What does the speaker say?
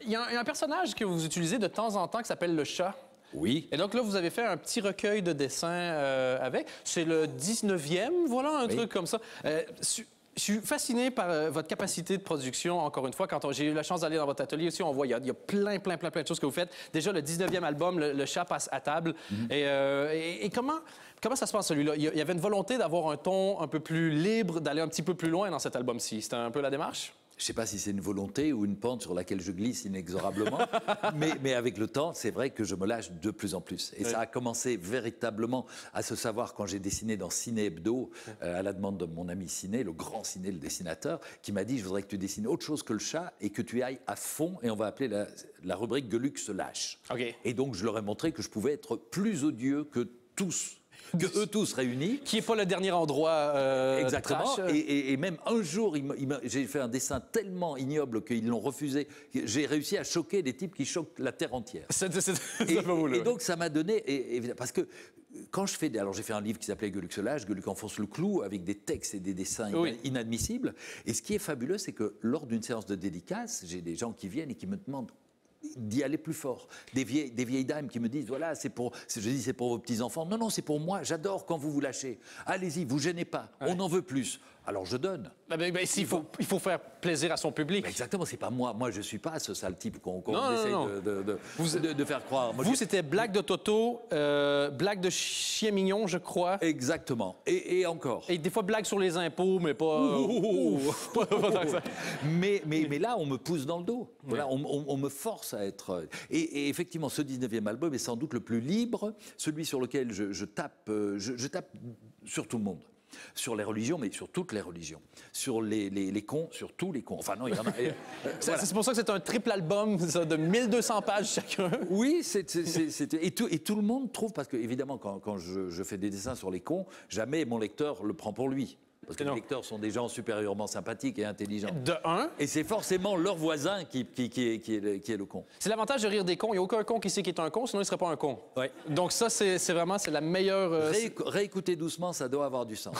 il y a un personnage que vous utilisez de temps en temps qui s'appelle le chat. Oui. Et donc là, vous avez fait un petit recueil de dessins avec. C'est le 19e, voilà, un truc comme ça. Je suis fasciné par votre capacité de production, encore une fois. Quand j'ai eu la chance d'aller dans votre atelier aussi, on voit, il y a plein de choses que vous faites. Déjà, le 19e album, le chat passe à table. Et comment ça se passe, celui-là? Il y avait une volonté d'avoir un ton un peu plus libre, d'aller un petit peu plus loin dans cet album-ci. C'était un peu la démarche? Je ne sais pas si c'est une volonté ou une pente sur laquelle je glisse inexorablement, mais avec le temps, c'est vrai que je me lâche de plus en plus. Et ça a commencé véritablement à se savoir quand j'ai dessiné dans Ciné Hebdo, à la demande de mon ami Ciné, le grand Ciné, le dessinateur, qui m'a dit « Je voudrais que tu dessines autre chose que le chat et que tu ailles à fond, et on va appeler la rubrique Gueuluc se lâche ». Et donc, je leur ai montré que je pouvais être plus odieux que tous. Que eux tous réunis. Qui n'est pas le dernier endroit exactement. trash. Et même un jour, j'ai fait un dessin tellement ignoble qu'ils l'ont refusé. J'ai réussi à choquer des types qui choquent la terre entière. Et donc, ça m'a donné... parce que quand je fais... Alors, j'ai fait un livre qui s'appelait Gueuluc se lâche, Gueuluc enfonce le clou, avec des textes et des dessins inadmissibles. Et ce qui est fabuleux, c'est que lors d'une séance de dédicace, j'ai des gens qui viennent et qui me demandent d'y aller plus fort. Des vieilles dames qui me disent, voilà, je dis, c'est pour vos petits-enfants. Non, non, c'est pour moi, j'adore quand vous vous lâchez. Allez-y, vous gênez pas, on en veut plus. Alors je donne. Il faut faire plaisir à son public. Exactement, c'est pas moi. Moi, je suis pas ce sale type qu'on essaye de faire croire. Moi, vous, c'était blague de Toto, blague de chien mignon, je crois. Exactement. Et encore. Et des fois, blague sur les impôts, mais pas... Mais là, on me pousse dans le dos. Voilà, on me force à être... Et effectivement, ce 19e album est sans doute le plus libre, celui sur lequel je tape sur tout le monde. Sur les religions, mais sur toutes les religions. Sur les cons, sur tous les cons. Enfin, non, il y en a... C'est pour ça que c'est un triple album de 1200 pages chacun. Oui, et tout le monde trouve... Parce que, évidemment, quand je fais des dessins sur les cons, jamais mon lecteur le prend pour lui. Parce que les lecteurs sont des gens supérieurement sympathiques et intelligents. De un. Et c'est forcément leur voisin qui est le con. C'est l'avantage de rire des cons. Il n'y a aucun con qui sait qu'il est un con, sinon il ne serait pas un con. Ouais. Donc ça, c'est vraiment la meilleure... Réécouter doucement, ça doit avoir du sens.